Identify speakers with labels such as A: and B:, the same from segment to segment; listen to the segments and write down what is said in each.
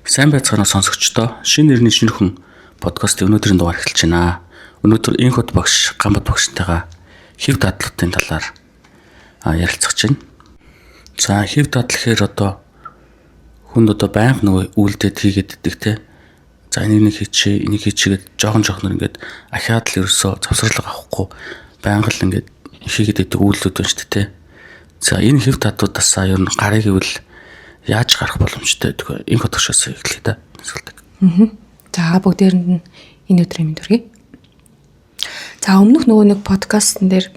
A: Сайн байцгаана сонсогчдоо. Шинэ нэрний шинэхэн подкастын өнөөдрийн дугаар эхэлж байна. Өнөөдөр Инхот багш, Гамбат багштайгаа хэв дадлалтын талаар ярилцах чинь. За хэв дадлахэр хүнд байнга нөгөө үйлдэл хийгээд идэх те. За энийг хийчихэд жоохон ингээд ахаад л ерөөсөө завсарлага авахгүй байнга л ингээд хийгээд идэх үйлдэлүүд байна шүү дээ те. За энэ хэв дадлуудаас ер нь гарыг ивэл яаж гарах боломжтой гэдэг энэ хотгошоос эхлэе да.
B: За бүгдээрэнд нь энэ өдрийн мэнд хүргэе. За өмнөх нөгөө нэг подкастн дээр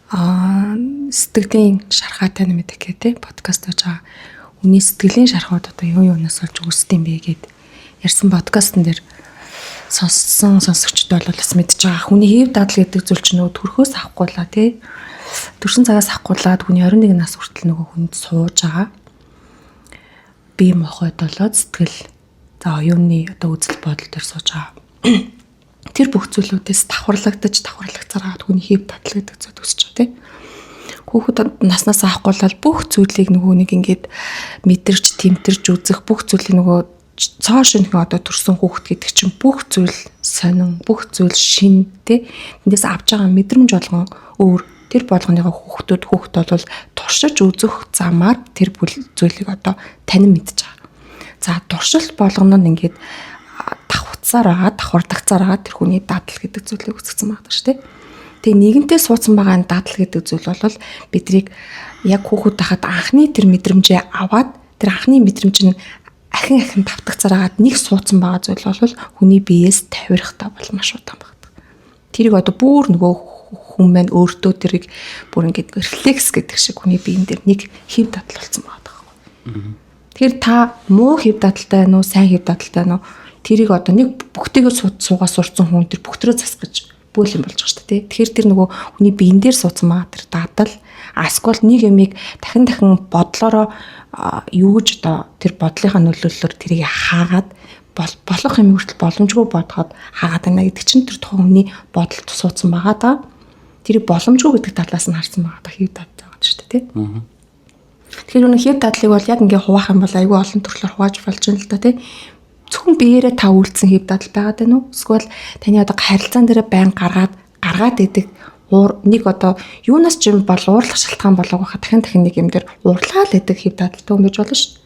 B: сэтгэлийн шархаатай нэмэдэг гэдэг подкаст хийж байгаа. Үний сэтгэлийн шархууд юу юунаас олж үүсдэм бэ гэд ярьсан подкастн дээр сонссон сонсогчд бол бас мэдж байгаа. Хүний хэв дадал гэдэг зүйл чинь нөгөө төрхөөс авахгүйла тий. Төрсөн цагаас авахгүйлаад хүний 21 нас хүртэл нөгөө хүнд сууж байгаа. Бие махбод болоод сэтгэл за оюуны үзэл бодол төр сууж байгаа. Тэр бүх зүйлүүдээс давхарлагцараад хүний хэв дадал гэдэг зүйл үүсэж байгаа тийм. Хүүхэд наснаас авахгүйлал бүх зүйлийг нөгөө нэг ингээд мэдэрч тэмтэрч үзэх бүх зүйлийг нөгөө цоо шинхэн төрсэн хүүхэд гэдэг чинь бүх зүйл сонин, бүх зүйл шин тийм. Тэндээс авж байгаа мэдрэмж болгон өөр. Тэр болгоныгоо хүүхэд бол туршиж үзэх замаар тэр зүйлийг танин мэдж байгаа. За туршилт болгоно нь ингээд давхардагцаар тэр хүний дадал гэдэг зүйлийг үүсгэсэн байгаа шүү дээ. Тэгээ нэгэнтээ суудсан байгаа энэ дадал гэдэг зүйл бол биднийг яг хүүхэд тахад анхны тэр мэдрэмжээ аваад тэр анхны мэдрэмж нь ахин давтагцаараад нэг суудсан байгаа зүйл бол хүний биеэс тавирахтаа бол маш удаан багт. Тэрийг бүр нөгөө хүн маань өөртөө тэрийг бүр ингээд рефлекс гэдэг шиг хүний биен дээр нэг хэв дадал болсон байгаа байхгүй. Тэгэхээр та муу хэв дадалтай байна уу, сайн хэв дадалтай байна уу? Тэрийг нэг бүгдээгээр суугаа сурцсан хүн тэр бүгдрөө засгаж бөөл юм болж байгаа шүү дээ. Тэгэхээр тэр нөгөө хүний биен дээр суудсан байгаа тэр дадал аскол нэг юмыг дахин бодлороо юу гэж тэр бодлынхаа нөлөөллөөр тэрийг хаагаад болох юм хүртэл боломжгүй бодоход хаагаад байна гэдэг чинь тэр тухайн хүний бодолд суудсан байгаа даа. Тэр боломжгүй гэдэг талаас нь харсан байгаа хэв дадал байгаа шүү дээ тий. Тэгэхээр үнэ хэв дадлыг бол яг ингээ хуваах юм бол айгүй олон төрлөөр хувааж болж байна л да тий. Зөвхөн биеэрээ та үйлдсэн хэв дадал байгаад байна уу? Эсвэл таны харилцаан дээр байн гаргаад идэг нэг юунаас ч юм бол уурлах шалтгаан болоог байхад дахин нэг юм дээр уурлаа л идэг хэв дадалтай юм гэж болно шүү дээ.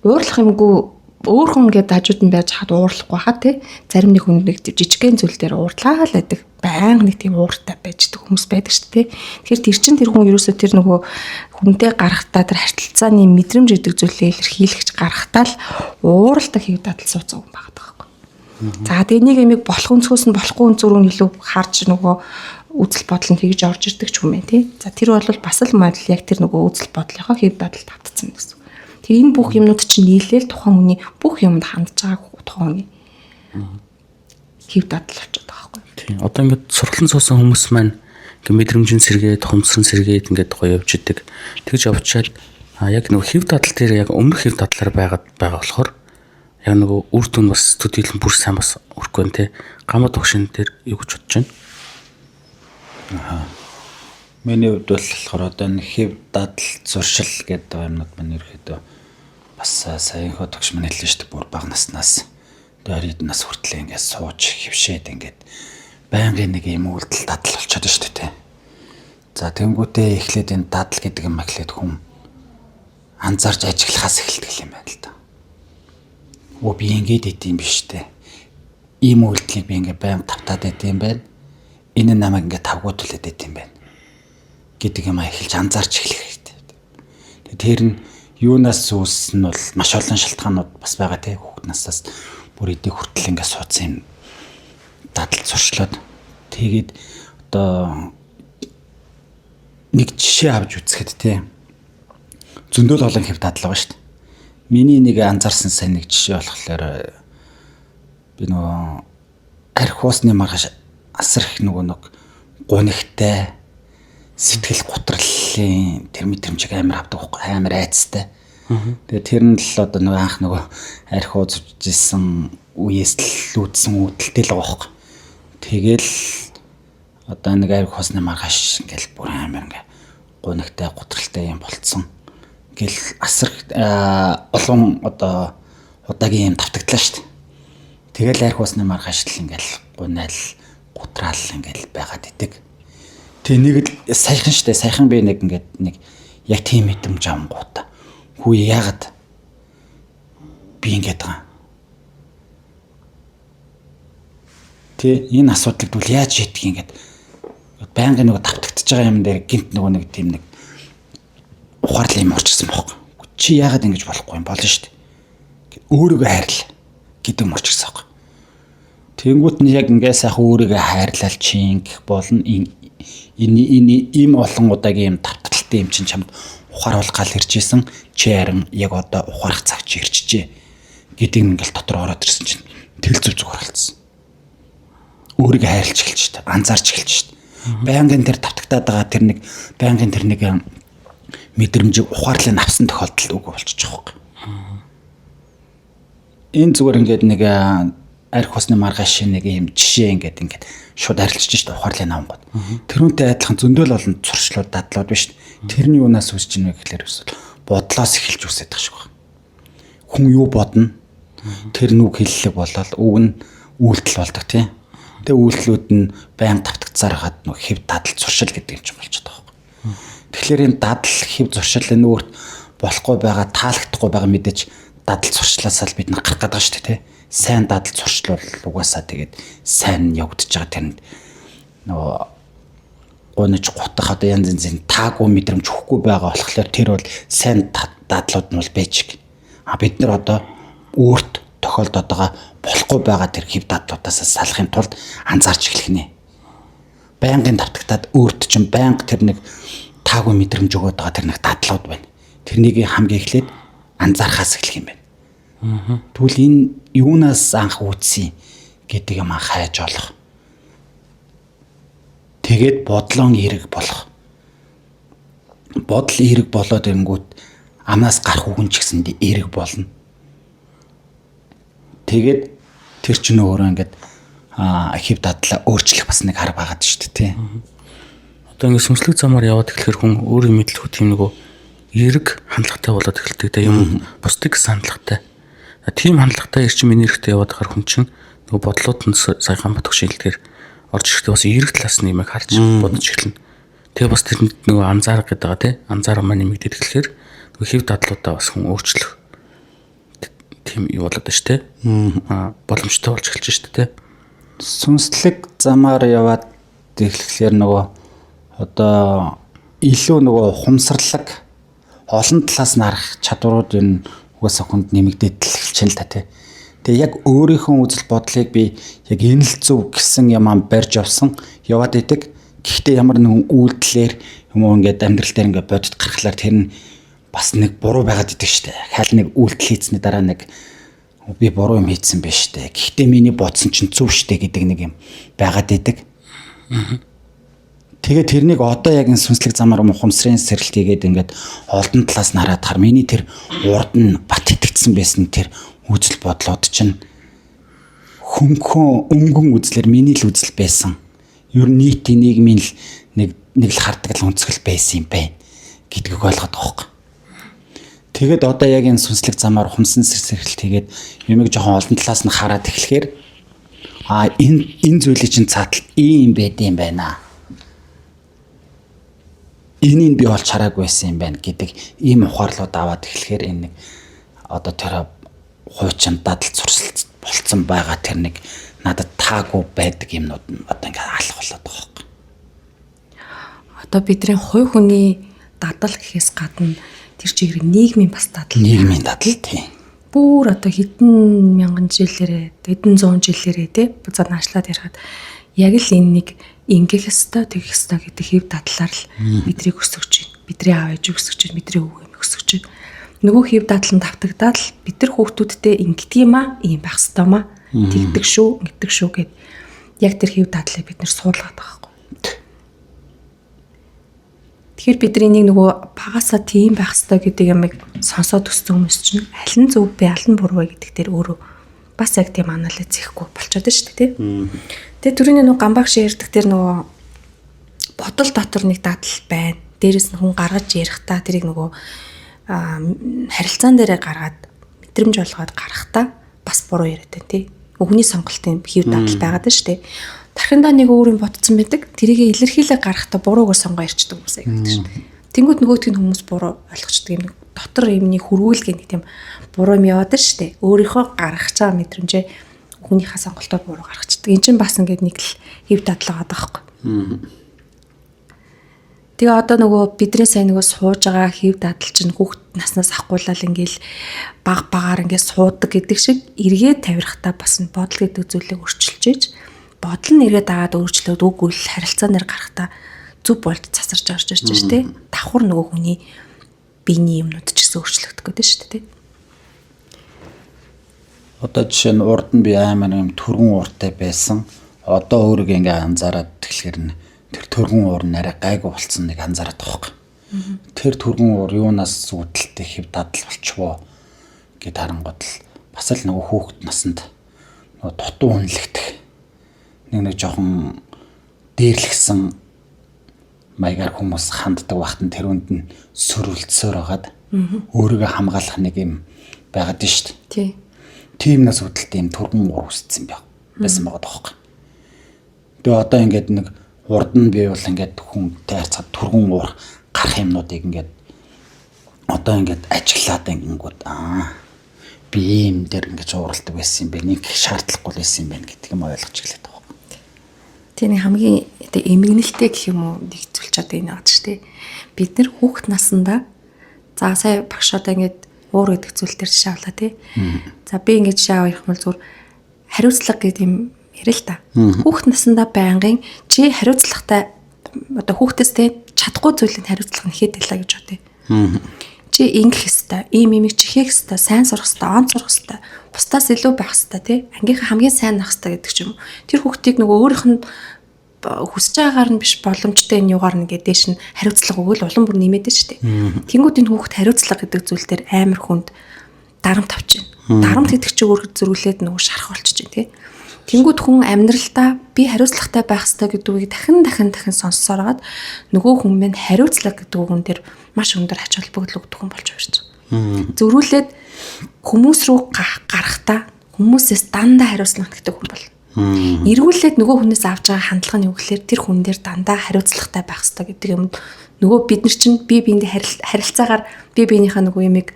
B: Уурлах юмгүй өөр хүн гээд хажууд нь байж хаад уурлахгүй хаа тий. Зарим нэг хүн нэг жижигхэн зүйл дээр уурлаа л байдаг. Байнга нэг тийм ууртай байждаг хүмүүс байдаг шүү дээ. Тэгэхээр тэр чин тэр хүн ерөөсөө тэр нөгөө хүнтэй гарахтаа тэр харилцааны мэдрэмж гэдэг зүйлээ илэрхийлэгч гарахтаа л ууралдаг хэв дадал сууцсан хүн байгаа байхгүй. За тэгээ нэг юмыг болох өнцгөөс нь болохгүй өнцгөрөө илүү харж нөгөө үзэл бодол нь тэгж орж ирдэг ч юм ээ тий. За тэр бол бас л модал яг тэр нөгөө үзэл бодлынхоо хэв дадал татцсан гэсэн. Тэгээ энэ бүх юмнууд чинь нийлээл тухайн хүний бүх юмд хандж байгаа тухайн хүний хэв дадал болчиход байгаа байхгүй.
A: Тийм. Одоо ингээд сургалан суусан хүмүүс маань ингээд мэдрэмжийн сэргээд, хумсран сэргээд ингээд гоё явж идэг. Тэгж явчаад яг нөгөө хэв дадал дээр яг өмнөх хэв дадлаар байгаа болохоор яг нөгөө үр дүн бас төдийлөн бүр сайн бас өрөхгүй нэ те. Гамбат багшин дээр юу гэж бодож байна?
C: Миний хувьд болохоор энэ хэв дадал зуршил гэдэг юмнууд маань ерөөдөө бас сайн хотогч маань хэлсэн шүү дээ. Бүр бага наснаас 20 нас хүртэл ингээд сууж хөвшээд ингээд байнгын нэг юм үйлдэл дадал болчиход шүү дээ. За тэнгуүтээ эхлээд энэ дадал гэдэг юм эхлээд хүн анзаарч ажиглахаас эхэлдэг юм байна л да. Би ингээд идэм биш дээ. Ийм үйлдэлийг би ингээд байнга тавтаад идэм байна. Энэ намайг ингээд тавгуутуулад идэм байна гэдэг юм эхэлж анзаарч эхлэх хэрэгтэй. Тэр нь юунаас үүссэн нь бол маш олон шалтгаанууд бас байгаа тий. Хүүхэд наснаас бүр идэх хүртэл ингээд суудсан юм дадал зуршлаад тэгээд нэг жишээ авч үзэхэд тий. Зөндөл олон хэв дадал байгаа шүү дээ. Миний нэг анзаарсан сайн нэг жишээ болохоор би нөгөө арх уусны маргааш асар их нөгөө нэг гунигтай сэтгэл гутралын тэр мэдрэмжийг амар авдаг байхгүй амар айцтай. Тэгээ тэр нь л нөгөө анх нөгөө арх уузж ирсэн үеэс л үүдсэн үүдэлтэй л байгаа байхгүй. Тэгэл нэг арх уусны маргааш ингээл бүр амар ингээ гунигтай гутралтай юм болцсон. гэл асар олон одоо удаагийн юм давтагдлаа шүү дээ. Тэгэл арх усны маргаашл ингээл гунайл гутраал ингээл байгаад идэг. Тэгээ нэг л саяхан шүү дээ. Саяхан би нэг ингээд нэг яг тийм мэдрэмж авангуудаа. Хүү яагаад би ингээд байгаа. Тэ энэ асуудалд бол яаж шийдэх юм гээд байнгын нөгөө давтагдчихж байгаа юм дээр гинт нөгөө нэг тийм нэг ухаарлын юм орчихсон байхгүй. Чи яагаад ингэж болохгүй юм болно шүү дээ. Өөрийгөө хайрл гэдэг юм орчихсон байхгүй. Тэнгүүт нь яг ингээ сайхан өөрийгөө хайрлал чинь гэх болно энэ им олон удаагийн юм давтгалтай юм чинь чамд ухааруулах гал ирж исэн чи харин яг одоо ухаарах цаг чи ирчихжээ гэдэг юм ингээл дотор ороод ирсэн чинь тэл зүг зүгээр болцсон. Өөрийгөө хайрлж эхэлж штэ анзаарч эхэлж штэ. Байнгын тэр давтагтаад байгаа тэр нэг байнгын тэр нэг мэдрэмжийг ухаарлыг авсан тохиолдол үгүй болчих жоох. Энэ зүгээр ингээд нэг арх усны маргааш нэг юм жишээ ингээд шууд арилжиж штэ ухаарлыг авангууд. Тэрүүнтэй адилхан зөндөл олон зуршлууд дадлууд биш. Тэрний юунаас үүсэж ийнэ гэхлээр бодлоос эхэлж үсэж байгаа шиг байна. Хүн юу бодно? Тэр нүг хэллэг болоод үг нь үйлдэл болдог тийм. Тэгээ үйлдэлүүд нь байн давтагцаар хаад нэг хэв дадал зуршил гэдэг юм чинь болчиход байгаа юм. Тэгэхээр энэ дадал хэв зуршил энэ өөрт болохгүй байгаа таалагдахгүй байгаа мэдээж дадал зуршлаас л бид гарах гэдэг шүү дээ тийм. Сайн дадал зуршил бол угаасаа тэгээд сайн явагдаж байгаа тэрэнд нөгөө гонож гутах одоо янз янзын таагүй мэдрэмж өгөхгүй байгаа болохоор тэр бол сайн дадлууд нь бол байж. Бид нар одоо өөрт тохиолдоод байгаа болохгүй байгаа тэр хэв дадлуудаас салахын тулд анзаарч эхлэх нэ. Байнгын давтагтаад өөрт чинь байнга тэр нэг таагүй мэдрэмж өгöd байгаа тэр нэг дадлууд байна. Тэрнийг хамгийн эхлээд анзаархаас эхлэх юм байна. Тэгвэл энэ юунаас анх үүссэн гэдэг юм хайж олох. Тэгээд бодлон эрэг болох. Бодол эрэг болоод ирэнгүүт амнаас гарах үгэн ч гэсэндээ эрэг болно. Тэгээд тэр чинь өөрөө ингээд хэв дадлаа өөрчлөх бас нэг арга байгаад шүү дээ тийм.
A: Одоо ингээд сүнслэг замаар яваад эхлэхээр хүн өөрийн мэдлэг тийм нөгөө эрэг хандлагатай болоод эхэлдэг те юм бусдыг хандлагатай. Тийм хандлагатай эрчим энергитэй яваад хахаар хүн чинь нөгөө бодлууд нь саяхан бодох шилдгээр орж ирэхдээ бас эрэг талаас нь юм харж бодож эхэлнэ. Тэгээ бас тэр нөгөө анзаарах гэдэг байгаа те анзаарах маань нэмэгдээд эхлэхээр нөгөө хэв дадлуудаа бас хүн өөрчлөх тийм юу болоод байна шүү дээ. Боломжтой болж эхэлж шүү дээ.
C: Сүнслэг замаар яваад эхлэхлээр нөгөө одоо илүү нөгөө хумсарлаг олон талаас нь харах чадварууд энэ угаасаа хүнд нэмэгдээд эхэлж байна л та тий. Тэгээ яг өөрийнхөө үзэл бодлыг би яг энэ л зөв гэсэн юм барьж явсан яваад идэг. Гэхдээ ямар нэгэн үйлдэлээр юм уу ингээд амьдрал дээр ингээд бодит гаргахлаар тэр нь бас нэг буруу байгаад идэг штэ. Хаал нэг үйлдэл хийцний дараа нэг би буруу юм хийсэн байж штэ. Гэхдээ миний бодсон чинь зөв штэ гэдэг нэг юм байгаад идэг. Тэгээ тэрнийг одоо яг энэ сүнслэг замаар ухамсарын сэрэлт хийгээд ингээд олдон талаас нь хараад хар миний тэр урд нь бат итгэцсэн байсан тэр үзэл бодлоод чинь хөнгөн өнгөн үзлэр миний л үзэл байсан. Ер нь нийтийн нийгмийн л нэг л хардаг л өнцгөл байсан юм байна гэдгийг ойлгоод байгаа хөөх. Тэгээд одоо яг энэ сүнслэг замаар ухамсарын сэрэлт хийгээд юмыг жоохон олон талаас нь хараад эхлэхээр энэ зүйлийн чинь цаатал ийм байд юм байна. Энийг би олж хараагүй байсан юм байна гэдэг ийм ухаарлууд аваад эхлэхээр энэ нэг одоо тэр хуучин дадал зурсалт болцсон байгаа тэр нэг надад таагүй байдаг юмнууд нь одоо ингээд алах болоод байгаа юм.
B: Одоо бидний хувь хүний дадал гэхээс гадна тэр чигээр нийгмийн бас дадал.
C: Нийгмийн дадал тийм.
B: Бүр одоо хэдэн мянган жилээрээ, хэдэн зуун жилээрээ те буцаад наашлаад ярихад яг л энэ нэг ингэх ёстой, тэгэх ёстой гэдэг хэв дадлаар л бидрийг өсгөж байна. Бидний аав ээж өсгөж байна, бидний өвөө эм өсгөж байна. Нөгөө хэв дадлан давтагдаад л бид нар хүүхдүүдтэй ингэдэг юм аа, ийм байх ёстой маа. Тэгдэг шүү, ингэдэг шүү гэд яг тэр хэв дадлыг бид нар суулгаад байгаа байхгүй. Тэгэхээр бидний нэг нөгөө багасаа тийм байх ёстой гэдэг ямыг сонсоод өссөн хүмүүс чинь аль нь зөв бэ, аль нь буруу вэ гэдэг дээр өөрөө бас яг тийм анализ хийхгүй болчиход байна шүү дээ, тийм. Тэгээ түрүүний нөгөө гамбагш ярьдаг тэр нөгөө бодол дотор нэг дадал байна. Дээрээс нь хүн гаргаж ярих та тэрийг нөгөө харилцаан дээрээ гаргаад мэдрэмж олгоод гарахтаа бас буруу яриад байна тий. Өгний сонголтын хэв дадал байгаад байна шүү дээ. Тархиндаа нэг өөрийн ботцсон байдаг. Тэрийг илэрхийлээ гарахтаа буруугаар сонгоо ярьчдаг хүмүүс аяг гэдэг шүү дээ. Тэнгүүд нөгөөдг нь хүмүүс буруу ойлгочдөг юм. Дотор юмний хөрвүүлгээ нэг тийм буруу юм яваад байна шүү дээ. Өөрийнхөө гаргаж байгаа мэдрэмжээ өгнийхээ сонголтоо буруу гаргацдаг. Энд чинь бас ингээд нэг л хэв дадал байгаа байхгүй. Тэгээ одоо нөгөө бидний сайн нөгөө сууж байгаа хэв дадал чинь хүүхд наснаас ахгуулаад ингээл багаар ингээд суудаг гэдэг шиг эргээд тавирахтаа бас бодол гэдэг зүйлийг өөрчилж ийж бодол нь эргээд дагаад өөрчлөөд үгүй л харилцаанаар гарахтаа зүв болж цасарч орж ирж шүү дээ. Давхар нөгөө хүний биений юмнууд ч гэсэн өөрчлөгдөх гэдэг шүү дээ.
C: Одоо жишээ нь урд нь би амар юм түргэн ууртай байсан. Одоо өөрийгөө ингээ анзаараад тэгэхээр тэр түргэн уур нь арай гайгүй болцсон нэг анзаараад байгаа юм. Тэр түргэн уур юунаас үүдэлтэй хэв дадал болчихвоо гэд харангууд л бас л нөгөө хүүхэд насанд нөгөө дутуу үнэлэгдэх нэг жоохон дээрлэгсэн маягаар хүмүүс ханддаг багт нь тэр үнд нь сөрүүлдсөөр хагаад өөрийгөө хамгаалах нэг юм байгаад нь шүү дээ.
B: Тий.
C: Тиймнээс үүдэлтэй юм түргэн уур үүссэн байсан байгаа даахгүй. Тэгээ одоо ингээд нэг урд нь би бол ингээд хүнтэй харьцаад түргэн уур гарах юмнуудыг ингээд одоо ингээд ажиглаад ингэнгүүт би юм дээр ингээд ууралдаг байсан юм бэ. Нэг шаардлахгүй байсан юм байна гэдэг юм ойлгож эхлэв байгаа.
B: Тэний хамгийн эмгэнэлтэй гэх юм уу нэг зүйлч одоо энэ байгаа ч тийм. Бид нэр хүүхэд насандаа за сая багш одоо ингээд уур гэдэг зүйл дээр жишээ авлаа тий. За би ингээд жишээ авах юм бол зүгээр хариуцлага гэдэг юм ярил л та. Хүүхэд насандаа байнгын чи хариуцлагатай одоо хүүхдээс тий чадахгүй зүйлийг хариуцлага нэхэд байлаа гэж бодъё. Чи ингэх ёстой, ийм имийг чихэх ёстой, сайн сурах ёстой, он сурах ёстой, бусдаас илүү байх ёстой тий. Ангийнхаа хамгийн сайн байх ёстой гэдэг ч юм уу. Тэр хүүхдийг нөгөө өөрийнх нь хүсэж байгаагаар нь биш боломжтой энэ югаар нэгээ дээш нь хариуцлага өгвөл улам бүр нэмээд шүү дээ. Тэнгүүд энэ хүүхд хариуцлага гэдэг зүйл дээр амар хүнд дарамт авч байна. Дарамт гэдэг чинь өөр зөрүүлээд нөгөө шарах болчих чинь тий. Тэнгүүд хүн амьдралдаа би хариуцлагатай байх ёстой гэдэг үгийг дахин сонссоор хагаад нөгөө хүн минь хариуцлага гэдэг үгэн дээр маш өндөр ач холбогдол өгдөг хүн болж ирж байгаа. Зөрүүлээд хүмүүс рүү гарахтаа хүмүүсээс дандаа хариуцлага гэдэг хүн бол эргүүлээд нөгөө хүнээс авч байгаа хандлага нь юу гэхээр тэр хүн дээр дандаа хариуцлагатай байх хэрэгтэй гэдэг юм. Нөгөө бид нар чинь бие биендээ харилцаагаар бие биенийхээ нөгөө юмыг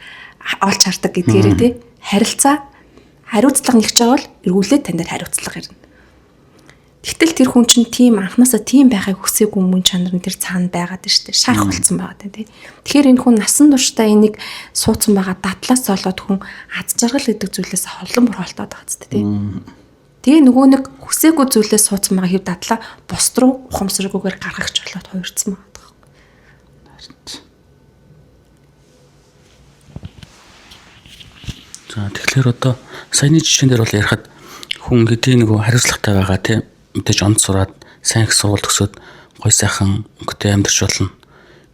B: олж хардаг гэдгээрээ тий харилцаа хариуцлага нэгж байгаа бол эргүүлээд тань дээр хариуцлага ирнэ. Тэгтэл тэр хүн чинь тийм анханасаа тийм байхыг хүсээгүй мөн чанар нь тэр цаана байгаад нь шүү дээ. Шарах болсон байгаа тий. Тэгэхээр энэ хүн насан туршдаа энийг суудсан байгаа дадлаас болоод хүн аз жаргал гэдэг зүйлээс холон бүр холтоод байгаа зү тий. Тэгээ нөгөө нэг хүсээгүй зүйлээс суудсан байгаа хэв дадлаа бус руу ухамсаргүйгээр гаргахч болоод хувирцсан байгаа.
A: За тэгэхээр одоо саяны жишээн дээр бол ярихад хүн гэдэг нөгөө хариуцлагатай байгаа тийм мэдээж онд сураад сайн их сургууль төгсөөд гой сайхан өнгөтэй амьдарч болно.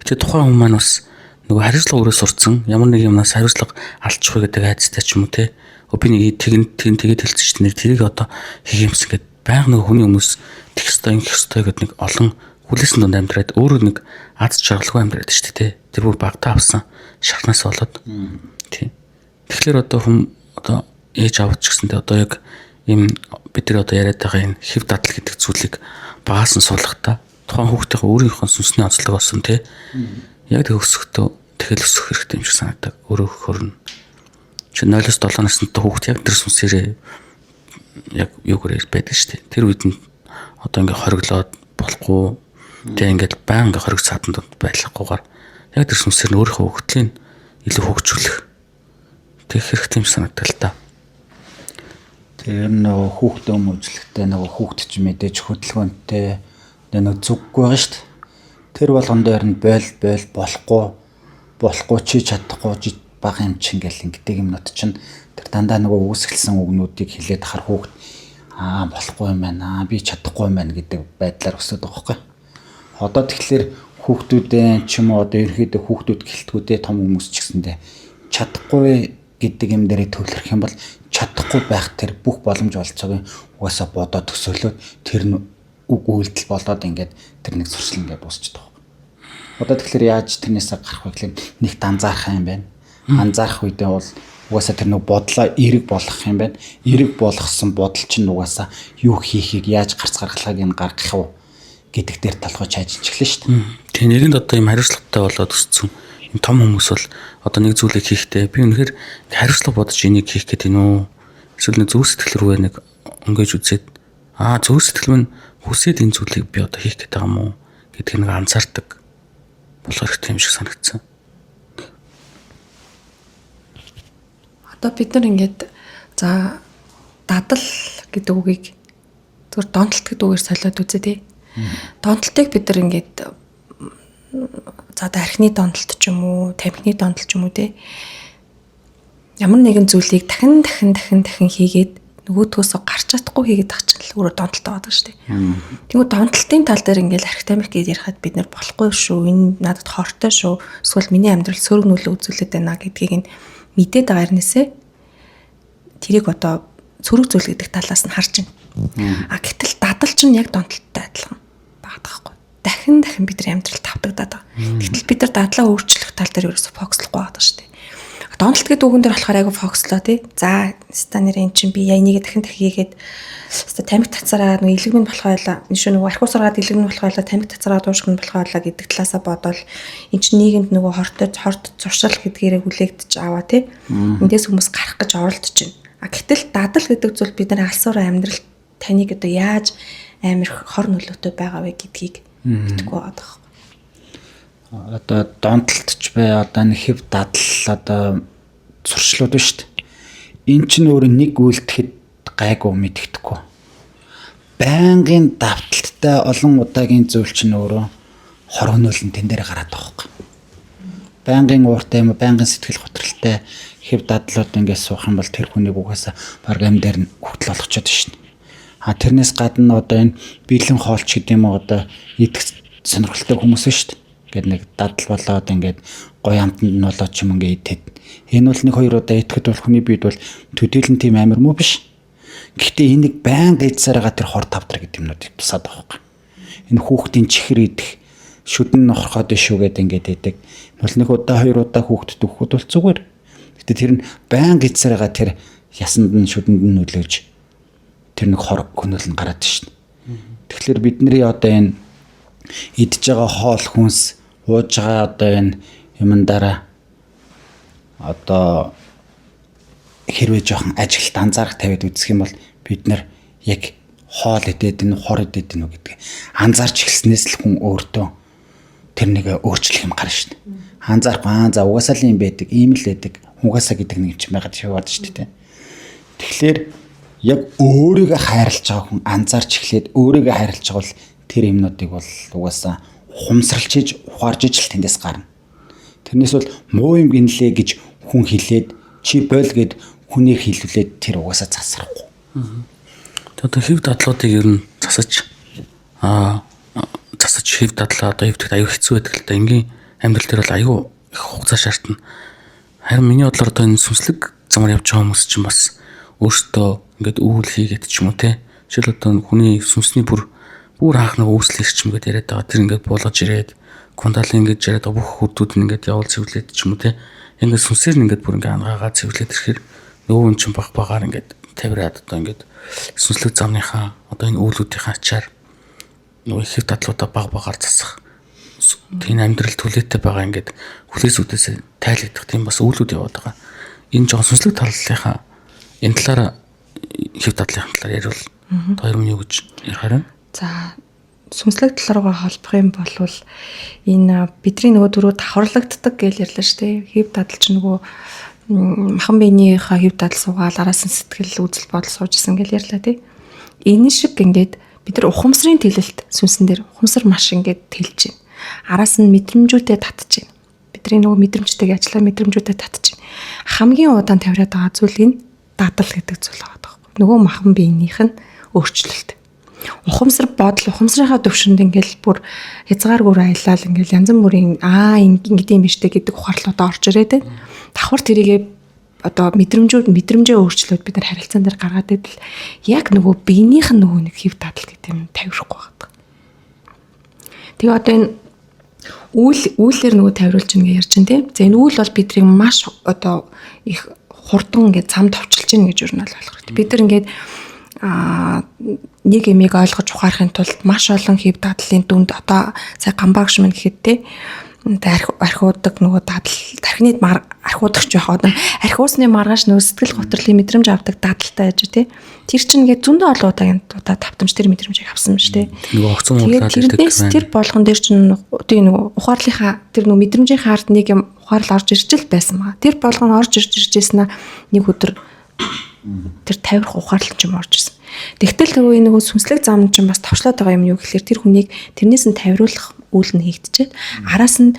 A: Гэтэ тухайн хүн маань бас нөгөө хариуцлага өрөө сурцсан ямар нэг юмнаас хариуцлага алдчихгүй гэдэг айцтай ч юм уу те. Би нэг тэгээд хэлсэн чинь нэр тэрийг одоо хийхэмсэн гэд байнга нөгөө хүний өмнөөс тех ёстой ингэх ёстой гэдэг нэг олон хүлээсэн донд амьдраад өөрөө нэг аз жаргалгүй амьдраад шүү дээ те. Тэр бүр багтаа авсан шарнаас болоод тийм. Тэгэхээр одоо хүн одоо ээж авч гисэндээ одоо яг ийм бид нар одоо яриад байгаа энэ хэв дадал гэдэг зүйлийг багаас нь суулгахдаа тухайн хүүхдийнхээ өөрийнхөө сүнсний онцлог болсон тий. Яг тэг өсөхдөө тэгэл өсөх хэрэгтэй юм шиг санагдав. Өөрөө хөрнө. Чи 0-7 настай хүүхд яг тэр сүнсээрээ яг юугаар байдаг шүү дээ. Тэр үед нь одоо ингээ хориглоод болохгүй тэг ингээд байнга хориг цаатанд байхгүйгээр яг тэр сүнсээр нь өөрийнхөө хөгжлийн илүү хөгжүүлэх тэг хэрэгтэй юм санагдав л та.
C: Тэр нөгөө хүүхдээ өмөржлөхтэй нөгөө хүүхд ч мэдээж хөдөлгөөнтэй нөгөө зүггүй байгаа шүү дээ. Тэр болгон дээр нь бойл болохгүй чи чадахгүй бага юм чинь гэл ингэдэг юмнууд чинь тэр дандаа нөгөө үүсгэлсэн үгнүүдийг хэлээд хар хүүхд болохгүй юм байна би чадахгүй юм байна гэдэг байдлаар өсөд байгаа байхгүй. Одоо тэгэхээр хүүхдүүдээ ч юм уу одоо ерөөхдөө хүүхдүүд гэлтгүүдээ том хүмүүс ч гэсэндээ чадахгүй гэдэг юм дээрээ төвлөрөх юм бол чадахгүй байх тэр бүх боломж олцоог угаасаа бодоод төсөөлөөд тэр үг үйлдэл болоод ингээд тэр нэг зуршил ингээд дуусчихдаг. Одоо тэгэхээр яаж тэрнээсээ гарах вэ гэхэл нэгт анзаарах юм байна. Анзаарах үедээ бол угаасаа тэр нэг бодлоо эрэг болгох юм байна. Эрэг болгосон бодол чинь угаасаа юу хийхийг яаж гарц гаргалгааг нь гаргах вэ гэдэг дээр толгойч ажиллаж эхлэн шүү дээ.
A: Тэгээ нэгэнд одоо юм хариуцлагатай болоод өссөн юм том хүмүүс бол одоо нэг зүйлийг хийхдээ би үнэхээр хариуцлага бодож энийг хийх гэдэг нь үү? Эсвэл нэг зөв сэтгэл рүүгээ нэг өнгөж үзээд зөв сэтгэл минь хүсээд энэ зүйлийг би одоо хийх гэдэг юм уу гэдгийг нэг анзаардаг болох хэрэгтэй юм шиг санагдсан.
B: Одоо бид нар ингээд за дадал гэдэг үгийг зөвхөн донтолт гэдэг үгээр солиод үзье тий. Донтолтыг бид нар ингээд за архины донтолт ч юм уу, тамхины донтолт ч юм уу тий. Ямар нэгэн зүйлийг дахин хийгээд нөгөөдгөөсөө гарч чадахгүй хийгээд тах чинь л өөрөө донтолт байгаа шүү дээ. Тэгвэл донтолтын тал дээр ингээл архи тамхи гэж ярихад бид нар болохгүй шүү. Энэ надад хортой шүү. Эсвэл миний амьдрал сөрөг нөлөө үзүүлээд байна гэдгийг нь мэдээд байгаа хэрнээсээ тэрийг одоо сөрөг зүйл гэдэг талаас нь харж байна. Гэтэл дадал чинь яг донтолттой адилхан багтахгүй. Дахин бидний амьдрал тавтагдаад байгаа. Гэтэл бид нар дадлаа өөрчлөх тал дээр ерөөсө фокуслохгүй байгаа шүү дээ. Донтолт гэдэг үгэн дээр болохоор айгу фокуслоо тий. За станер эн чинь би яйныг дахин хийгээд тамхи татсараа нэг илэг минь болох байлаа. Нишөө нөгөө архиус сургаад илэг минь болох байлаа, тамхи татсараа дуушгах нь болох байлаа гэдэг талаасаа бодвол эн чинь нийгэмд нөгөө хорт зуршил гэдгээрээ хүлээгдэж аваа тий. Эндээс хүмүүс гарах гэж оролдож байна. Гэтэл дадал гэдэг зүйл бид нар алсуур амьдрал таныг одоо яаж амар хор нөлөөтэй байгаа вэ гэдгийг мэдгүй байгаа.
C: Одоо донтолтч бай одоо нэг хэв дадал одоо зуршлууд ба шүү дээ. Эн чинь өөрөө нэг үйлдэхэд гайгүй мэддэхгүй. Байнгын давталттай олон удаагийн зүйл чинь өөрөө хоргонуулн тэн дээр гараад байгаа юм. Байнгын ууртай юм, байнгын сэтгэл готролтой хэв дадлууд ингээд суух юм бол тэр хүнийг угаасаа баг амьдаар нь хүртэл олгочод шин. Тэрнээс гадна одоо энэ биелэн хоолч гэдэг юм одоо идэх сонирхолтой хүмүүс шүү дээ. Ингээд нэг дадал болоод ингээд гоё амтанд нь болоод ч юм ингээд идэхэд. Энэ бол нэг хоёр удаа идэхэд бол хүний биед бол төдийлэн тийм амар муу биш. Гэхдээ энийг байнга идсараа тэр хор тавдар гэдэг юмнуудыг тусаад байгаа юм. Энэ хүүхдийн чихэр идэх шүдэн нохроход шүү гэдэг ингээд идэг. Бол нэг удаа хоёр удаа хүүхдэд өгөхөд бол зүгээр. Гэтэ тэр нь байнга идсараа тэр ясанд нь шүдэнд нь нөлөөж тэр нэг хор хөнөөл нь гараад шин. Тэгэхээр бидний одоо энэ идж байгаа хоол хүнс ууж байгаа одоо энэ юмдаараа одоо хэрвээ жоохон ажилт анзаарах тавиад үзэх юм бол бид нар яг хоол идээд энэ хор идээд энэ гэдэг анзаарч эхэлснээс л хүн өөртөө тэр нэг өөрчлөх юм гарна шин. Анзаарахгүй за угаасаа л юм байдаг, ийм л байдаг. Угаасаа гэдэг нэг юм байгаад шиваад шүү дээ. Тэгэхээр яг өөрийгөө хайрлаж байгаа хүн анзаарч эхлээд өөрийгөө хайрлаж байгаа бол тэр юмнуудыг бол угаасаа ухамсарлж иж ухаарж иж л тэндээс гарна. Тэрнээс бол муу юм гинлээ гэж хүн хэлээд чи бойл гэд хүнийг хэлүүлээд тэр угаасаа засрахгүй.
A: Одоо хэв дадлуудыг ер нь засаж хэв дадлаа одоо хэвдэгт аюу хэцүү байдаг л да. Энгийн амьдрал дээр бол аюу их хугацаа шаардна. Харин миний бодлоор одоо энэ сүнслэг замаар явж байгаа хүмүүс чинь бас өөртөө ингээд үүл хийгээд ч юм уу те. Жишээл одоо хүний сүнсний бүр анх нэг үүслэх ч юм гээд яриад байгаа. Тэр ингээд буулгаж ирээд кундалын ингээд яриад бүх хүүхдүүд нь ингээд явуул цэвэрлээд ч юм уу те. Ингээд сүнсээр нь ингээд бүр ингээд ангаагаа цэвэрлээд ирэхээр нөгөө нь чинь багаар ингээд тавираад одоо ингээд сүнслэг замныхаа одоо энэ үүлүүдийн ачаар нөгөө их татлуудаа багаар засах. Тийм амьдрал түлээтэй байгаа ингээд хүлээс үдээс тайлагдах тийм бас үүлүүд яваад байгаа. Энэ жоо сүнслэг таллынхаа энэ талаараа хэв дадлын талаар ярил. Тэр юм юу гэж ярихаар вэ?
B: За сүнслэг тал руугаа холбох юм бол энэ бидний нөгөө дөрөв давхарлагддаг гэж ярьлаа шүү дээ. Хэв дадал ч нөгөө махан биенийхээ хэв дадал суугаал араас нь сэтгэл үзэл бодол суужсэн гэж ярьлаа тий. Энэ шиг ингээд бид нар ухамсарын тэлэлт сүнсэн дээр ухамсар маш ингээд тэлж байна. Араас нь мэдрэмжүүдэд татж байна. Бидний нөгөө мэдрэмжтэйг ажиллаа мэдрэмжүүдэд татж байна. Хамгийн удаан тавиад байгаа зүйл энэ дадал гэдэг зүйл байгаа байхгүй. Нөгөө махан биенийх нь өөрчлөлт. Ухамсар бодол ухамсарынхаа төвшөнд ингээл бүр хязгааргүй аялал ингээл янз бүрийн ингэдэм биштэй гэдэг ухаарлуудаа орж ирээд байна. Давхар тэрийгээ одоо мэдрэмжээ өөрчлөөд бид нар харилцаан дээр гаргаад идэл яг нөгөө биенийх нь нөгөө нэг хэв дадал гэдэг юм тавихгүй байгаа. Тэгээ одоо энэ Үйлээр нөгөө тавируулж ингээ ярьж байна тийм. За энэ үйл бол бидрийг маш одоо их хурдан ингээ зам товчилж гин гэж юу нь ойлгох хэрэгтэй. Бид нар ингээд нэг эмийг ойлгож ухаарахын тулд маш олон хэв дадлын дүнд одоо сая гамбаагш мэн гэхэд те архиудаг нөгөө дадал тархиныг архиудагч байх одоо архиусны маргааш нөгөө сэтгэл готрлын мэдрэмж авдаг дадалтай байж те тэр чинь ингээд зөндөө олон удаагийн давтамж тэр мэдрэмжийг авсан юм шүү те
A: нөгөө огцон муудлаад
B: тэрнээс тэр болгон дээр чинь одоо нөгөө ухаарлынхаа тэр нөгөө мэдрэмжийн ард нэг юм ухаарл орж ирж л байсан байгаа тэр болгон орж ирж иржсэн нэг өдөр тэр тавирах ухаарлан ч юм орж ирсэн. Тэгтэл нөгөө сүнслэг зам чинь бас товчлоод байгаа юм юу гэхэлэр тэр хүнийг тэрнээс нь тавируулах үйл нь хийгдчихэд араас нь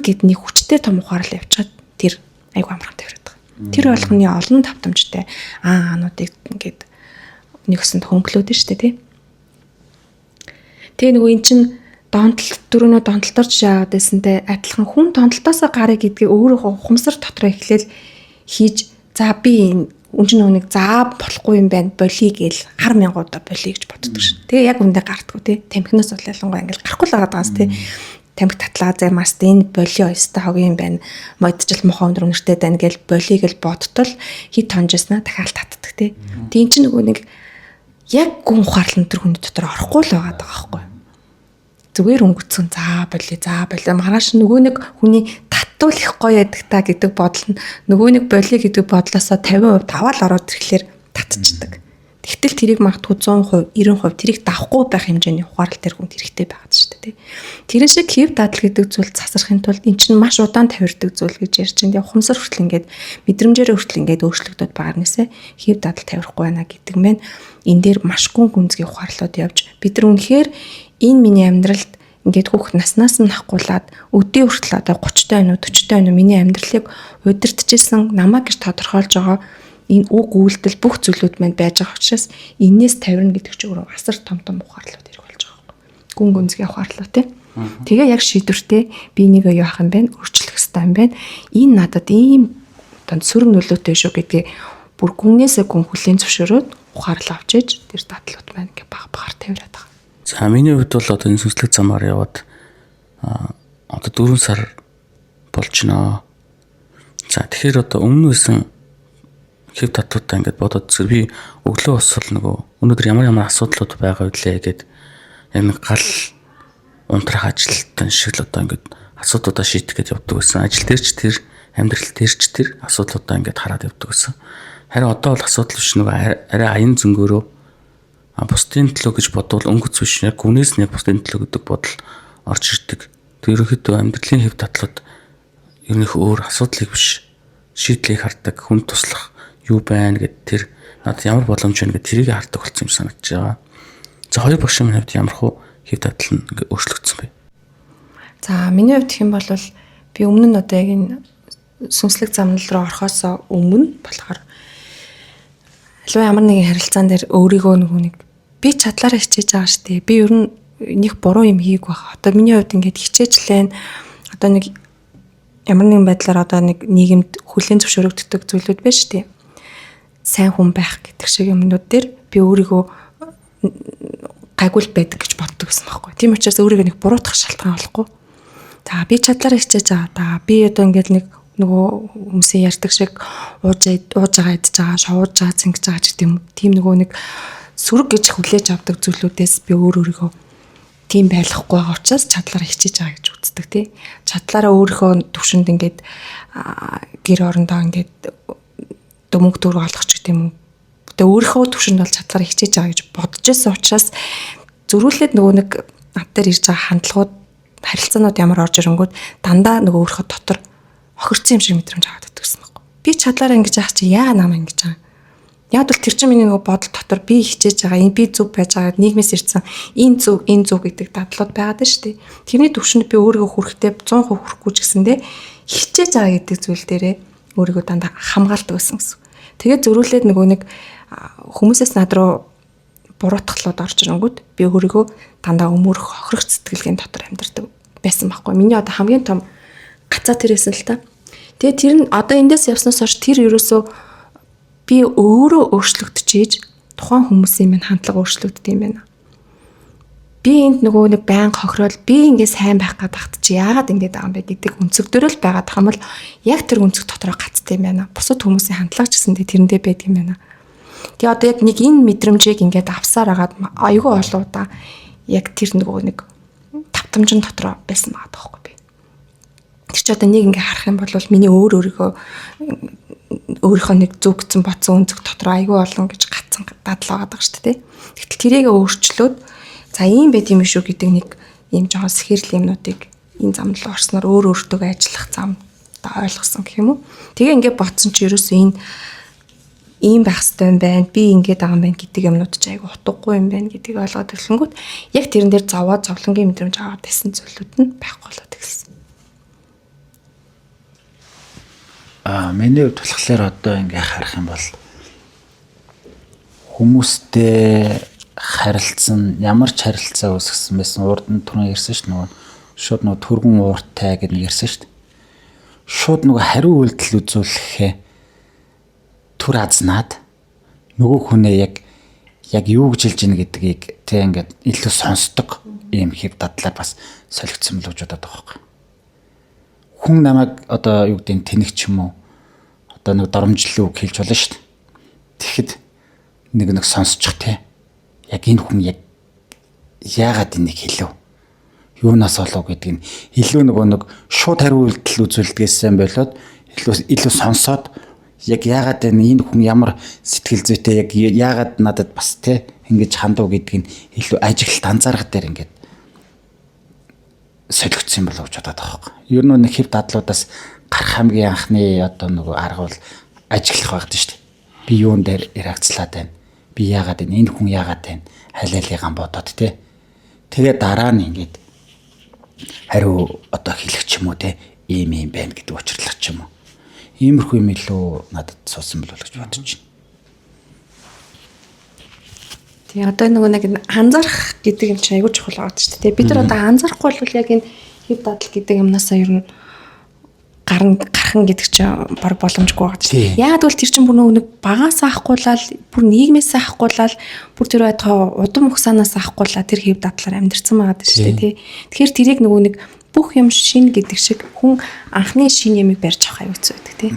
B: гэд нэг хүчтэй том ухаарлал явчихад тэр айгу амархан тавираад байгаа. Тэр болгоны олон давтамжтай аануудыг ингээд нэг өсөнд хөнгөлөөд штэ тий. Тэгээ нөгөө эн чин дөрөвнөө донтолтоор жишээ аваад байсантай адилхан хүн донтолтоосоо гарыг гэдгийг өөрөө ухамсар дотроо эхлээл хийж за би үнэн нүг заа болохгүй юм байна болий гээл 10,000 удаа болий гэж боддог шин. Тэгээ яг үндэ гардггүй тий. Тамхинаас бол ялангуяа ингээл гарахгүй л байгаа даас тий. Тамхи татлаа займаас энэ болио өстэй хогийн байна. Модчил мохоо өндөр үнэртэй байна гээл болийг л бодтол хит тонжснаа дахиад татдаг тий. Тийм ч нөгөө нэг яг гүн ухаарлан төр хүн дотор орохгүй л байгаа байхгүй. Зүгээр өнгөцсөн за болий маргааш нөгөө нэг хүний татвал их гоё яадаг та гэдэг бодол нь нөгөө нэг болий гэдэг бодлосоо 50% таваал ороод ирэхлээр татчихдаг. Тэгтэл тэрийг магадгүй 100%, 90% тэрийг давахгүй байх хэмжээний ухаарлал тэр хүнд хэрэгтэй байгаад шүү дээ. Тэрэн шиг хэв дадал гэдэг зүйл засархын тулд эн чинь маш удаан тавирдаг зүйл гэж ярьж байна. Ухамсар хүртэл ингээд мэдрэмжээр хүртэл ингээд өөрчлөгдөд байгаа нээсээ хэв дадал тавихгүй байна гэдэг мэн энэ дээр маш гүн гүнзгий ухаарлууд явж бид нар үнэхээр энэ миний амьдралд ингээд хүүхэд наснаас нь хахгуулаад өдөө хүртэл одоо 30 таа 40 таа миний амьдралыг удирдахжсэн намаа гэж тодорхойлж байгаа энэ үг үйлдэл бүх зүйлүүд маань байж байгаа учраас энээс тавирна гэдэг чинь өөрөө асар том ухаарлууд ирэх болж байгаа юм. Гүн гүнзгий ухаарлуу тий. Тэгээ яг шийдвэртэй би нэгэ яах юм бэ? Өөрчлөх хэрэгтэй юм байна. Энэ надад ийм одоо сөрөг нөлөөтэй шүү гэдгийг бүр гүнээсээ гүн хүлийн зөвшөөрөөд ухаарлаа авч ээж тэр дадлууд маань ингээ багаар тавираад байгаа.
A: За миний хувьд бол одоо энэ сүнслэг замаар яваад одоо 4 сар болж байна. За тэгэхээр одоо өмнө байсан хэв татвартай ингээд бодоод зэрэг би өглөө босвол нөгөө өнөөдөр ямар асуудлууд байгаа вэ гэд яг нэг гал унтрах ажилтан шиг л одоо ингээд асуудлуудаа шийдэх гэж явдаг байсан. Ажил дээр ч тэр амьдрал дээр ч тэр асуудлуудаа ингээд хараад явдаг байсан. Харин одоо бол асуудал биш нөгөө арай аян зөнгөөрөө бусдын төлөө гэж бодвол өнгөц биш яг гүнээс нэг бусдын төлөө гэдэг бодол орж ирдэг. Тэр ерөнхийдөө амьдралын хэв татлууд ерөнх өөр асуудлыг биш шийдлийг хардаг, хүн туслах юу байна гэд тэр надад ямар боломж байна гэд тэрийг хардаг болсон юм санагдаж байгаа. За хоёр багш минь хувьд ямар хөө хэв татал нь ингээ өөрчлөгдсөн бэ?
B: За миний хувьд гэх юм бол би өмнө нь одоо яг энэ сүнслэг замнал руу орохоос өмнө болохоор аливаа ямар нэгэн харилцаан дээр өөрийгөө нэг би чадлаараа хичээж байгаа штэ. Би ер нь нэг буруу юм хийг байх. Одоо миний хувьд ингээд хичээжлээ. Одоо нэг ямар нэгэн байдлаар одоо нэг нийгэмд хүлээн зөвшөөрөгддөг зүйлүүд байна штэ. Сайн хүн байх гэдэг шиг юмнууд дээр би өөрийгөө гайгүй байдаг гэж боддог гэсэн байхгүй. Тийм учраас өөрийгөө нэг буруутгах шалтгаан олохгүй. За би чадлаараа хичээж байгаа. Да би одоо ингээд нэг нөгөө хүмүүсийн ярьдаг шиг ууж байгаа идж байгаа, шовууж байгаа, цингэж байгаа ч гэдэм тийм нөгөө нэг сүрэг гэж хүлээж авдаг зүйлүүдээс би өөрийгөө тийм байлгахгүй байгаа учраас чадлаараа хичээж байгаа гэж үздэг тий. Чадлаараа өөрийнхөө төвшөнд ингээд гэр орондоо ингээд мөнгө төгрөг олох ч гэдэм үү. Тэгээ өөрийнхөө төвшөнд бол чадлаараа хичээж байгаа гэж бодож байсан учраас зөрүүлээд нөгөө нэг над дээр ирж байгаа хандлагууд харилцаанууд ямар орж ирэнгүүт дандаа нөгөө өөрийнхөө дотор хохирцсон юм шиг мэдрэмж аваад идэгсэн байхгүй. Би чадлаараа ингэж яах чи яа намаа ингэж байгаа. Яг бол тэр чинь миний нөгөө бодол дотор би хичээж байгаа, энэ би зөв байж байгаа, нийгмээс ирсэн энэ зөв гэдэг дадлууд байгаад байна шүү дээ. Тэрний төвшөнд би өөрийгөө хүрэхдээ 100% хүрэхгүй ч гэсэндээ хичээж байгаа гэдэг зүйл дээрээ өөрийгөө дандаа хамгаалдаг байсан гэсэн. Тэгээд зөрүүлээд нөгөө нэг хүмүүсээс над руу буруутгалууд орж ирэнгүүт би өөрийгөө дандаа өмөрөх хохирох сэтгэлгээний дотор амьдардаг байсан байхгүй. Миний одоо хамгийн том гацаа тэрээсэн л та. Тэгээ тэр нь одоо эндээс явснаас хойш тэр ерөөсөө би өөрөө өөрчлөгдөж ийж тухайн хүмүүсийн минь хандлага өөрчлөгддөг юм байна. би энд нөгөө нэг байн хохирол би ингээд сайн байх гэдэг чи яагаад ингэж байгаа юм бэ гэдэг өнцөгдөрөл байгаад байгаа юм бол яг тэр өнцөг дотроо гацтай юм байна. Бусад хүмүүсийн хандлага ч гэсэндээ тэрэндээ байдаг юм байна. Тэгээ одоо яг нэг энэ мэдрэмжийг ингээд авсаар агаад аюул олоудаа яг тэр нөгөө нэг тавтамжин дотроо байсан байгаа тоххой би. Тэр чи одоо нэг ингээд харах юм бол миний өөрийнхөө нэг зүг гэсэн бодсон өнцөг дотроо аюул олон гэж гацсан дадлаа байгаа шүү дээ. Тэгтэл тэрийг өөрчлөөд за ийм байт юм шүү гэдэг нэг ийм жоохон сэхэрл юмнуудыг энэ зам руу орсноор өөртөө ажиллах зам та ойлгосон гэх юм уу. Тэгээ ингээд ботсон чи ерөөсөө энэ ийм байх хэрэгтэй юм байна. Би ингээд байгаа юм байна гэдэг юмнууд ч айгу утгагүй юм байна гэдгийг ойлгоод эхлэнгүүт яг тэрэн дээр зовоод зовлонгийн мэдрэмж аваад байсан зүйлүүд нь байхгүй болоод эхэлсэн.
C: Миний хувьд болохоор одоо ингээ харах юм бол хүмүүстэй харилцсан ямар ч харилцаа үүсгэсэн байсан урд нь түрүүн ярьсан ш нь нөгөө шууд нөгөө төргөн ууртай гэдэг нэг ярьсан ш. Шууд нөгөө хариу үйлдэл үзүүлэхээ түр азнаад нөгөө хүнээ яг юу гэж хэлж ийн гэдгийг тэг ингээд илүү сонсдог ийм хэв дадлаар бас солигдсон л гэж бодоод байгаа байхгүй. Хүн намайг одоо юу гэдэг нь тэнэг ч юм уу одоо нэг доромжлоо хэлж болно ш. Тэгэхэд нэг сонсчих те. Яг энэ хүн яг яагаад энийг хэлв? Юунаас болов гэдгийг илүү нэг шууд хариу үйлдэл үзүүлдгээсэн болоод илүү сонсоод яг яагаад энэ хүн ямар сэтгэл зүйтэй яг яагаад надад бас те ингэж хандав гэдгийг илүү ажиглалт анзаарах дээр ингээд солигдсон болов гэж бодоод байгаа байхгүй. Ер нь нэг хэв дадлуудаас гарах хамгийн анхны одоо нөгөө арга бол ажиглах байдаг шүү дээ. Би юун дээр реакцлаад байна. Би яагаад энэ хүн яагаад байна? Хайлайлыгаан бодоод те. Тэгээ дараа нь ингээд хариу одоо хэлэх ч юм уу те ийм байна гэдэг учирлах ч юм уу. Иймэрхүү юм илүү надад суусан болов гэж бодож байна.
B: Тэгээ одоо нөгөө нэг анзаарах гэдэг юм чинь аягүй чухал байгаа шүү дээ. Бид нар одоо анзаарахгүй бол яг энэ хэв дадал гэдэг юмнасаа ер нь гархан гэдэг чинь баг боломжгүй байгаа шүү дээ. Яагаад гэвэл тэр чинь бүр нэг багаас авахгүйлал, бүр нийгмээс авахгүйлал, бүр тэр байтгаа удам ухсаанаас авахгүйлал тэр хэв дадлаар амьдэрсэн байгаа шүү дээ. Тэгэхээр тэрийг нөгөө нэг бүх юм шин гэдэг шиг хүн анхны шин ямыг барьж авах аюултай байдаг тий.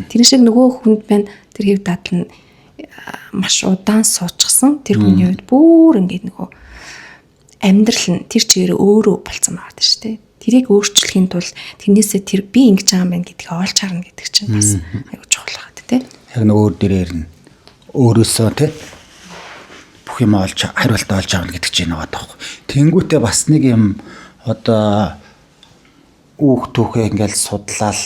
B: Тэр шиг нөгөө хүнд байна тэр хэв дадал нь маш удаан суучсан тэр хүний хувьд бүр ингээд нөгөө амьдрал нь тэр чигээр өөрөө болцсон байгаа шүү дээ. Тэрийг өөрчлөхийн тулд тэрнээсээ тэр би ингэж байгаа юм байна гэдгийг олж харна гэдэг чинь бас аюул чухал байгаа тий.
C: Яг нөгөө дээрээр нь өөрөөсөө тий бүх юм олж хариулт олж авна гэдэг чинь байгаа таахгүй. Тэнгүүтээ бас нэг юм одоо үүх түүхээ ингээл судлаад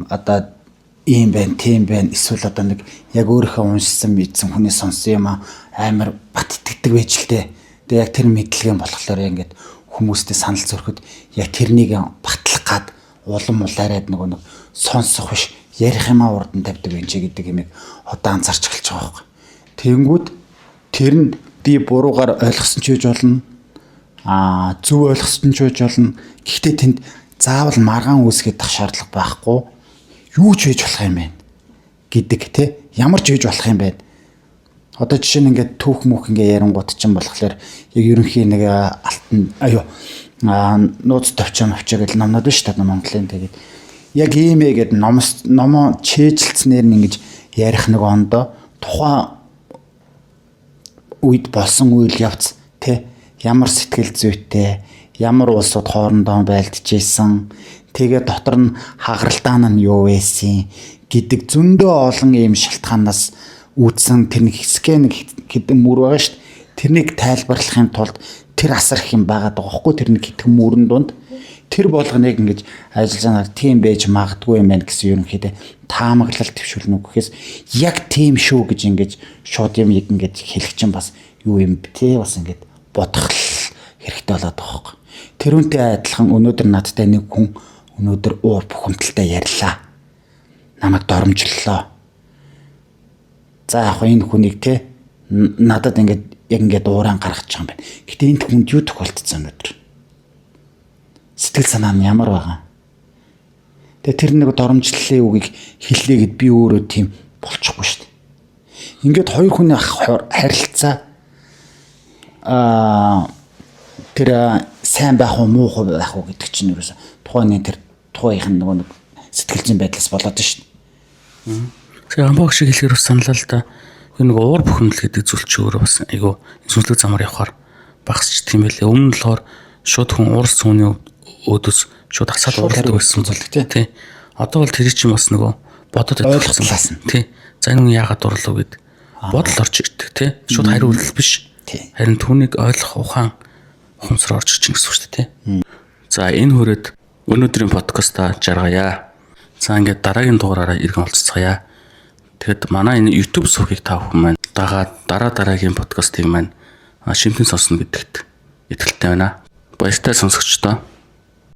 C: одоо ийм байна, тийм байна. Эсвэл одоо нэг яг өөрийнхөө уншсан мэдсэн хүний сонсон юм амар бат итгэдэг байж л дээ. Тэгээ яг тэр мэдлэгийн болохоор ингээд хүмүүстэй санал зөрөхөд яг тэрнийг батлах гад улам улаарайд нэг сонсох биш ярих юмаа урд нь тавьдаг юм чи гэдэг юмыг одоо анзаарч эхэлж байгаа байхгүй. Тэнгүүд тэр нь би буруугаар ойлгосон ч гэж болно. Зөв ойлгосон ч гэж болно. Гэхдээ тэнд заавал маргаан үүсгэх шаардлага байхгүй. Юу ч хийж болох юм бэ гэдэг те ямар ч хийж болох юм бэ. Одоо жишээ нь ингээд түүх мөх ингээ ярангууд чинь болохоор яг ерөнхийн нэг алтан нууц төвчөн авчаа гэл номнод биш та Монголын тэгээд яг ийм гээд номоо чэйжилснээр нь ингэж ярих нэг ондоо тухайн үед болсон үйл явц те ямар сэтгэл зүйтэй ямар улсууд хоорондоо байлдчихсэн тэгээ дотор нь хагаралдаан нь юу байсан гэдэг зөндөө олон ийм шалтгаанаас үүдсэн тэр нэг скэн хэдэн мөр байгаа шүү дээ. Тэрнийг тайлбарлахын тулд тэр асар их юм байгаа даахгүй тэр нэг хэдэн мөрөн дунд тэр болгоныг ингэж ажиллаж тийм байж магадгүй юм байна гэсэн ерөнхийдөө таамаглал төвшүүлнэ гэхээс яг тийм шүү гэж ингэж шууд юм ингэж хэлэх чинь бас юу юм бэ те бас ингэж бодох хэрэгтэй болоод байгаа хөөх. Тэрүүнтэй адилхан өнөөдөр надтай нэг хүн өнөөдөр уур бухимдалтай ярьлаа. Намайг доромжллоо. За яг энэ хүнийг те надад яг ингээд ууран гаргаж байгаа юм байна. Гэтэ энэ хүнд юу тохиолдсон өнөөдөр? Сэтгэл санаа нь ямар байгаа? Тэгээ тэр нэг доромжллын үгийг хэллээгэд би өөрөө тийм болчихгүй шүү дээ. Ингээд хоёр хүний харилцаа тэр сайн байх уу муу байх уу гэдэг чинь ерөөсө тухайн тэр тухайнх нь нөгөө нэг сэтгэл зүйн байдлаас болоод шүү дээ.
A: Тэгээ амбог шиг хэлэхээр бас саналаа л да. Энэ нэг уур бухимдал гэдэг зүйл чи өөрөө бас айгу сүнслэг замаар явахаар багасчдаг юм байлээ. Өмнө нь болохоор шууд хүн уурс цууны өөдөөс шууд хасаад уурладаг байсан зүйл тий. Одоо бол тэр чинь бас нөгөө бодод
C: ойлголцсон.
A: Тий. За энэ хүн яагаад дурлав гэд бодол орж ирдэг тий. Шууд хариу үйлдэл биш. Харин түүнийг ойлгох ухаан ухамсар орж ирж гэсэн үг шүү дээ тий. За энэ хүрээд өнөөдрийн подкаста жаргая. За ингээд дараагийн дугаараараа иргэн уулзцгаая. Тэгэхэд манай энэ YouTube сувгийг та бүхэн маань дагаад дараагийн подкастыг маань шимтэн сонсно гэдэгт итгэлтэй байна. Баяртай сонсогчдоо.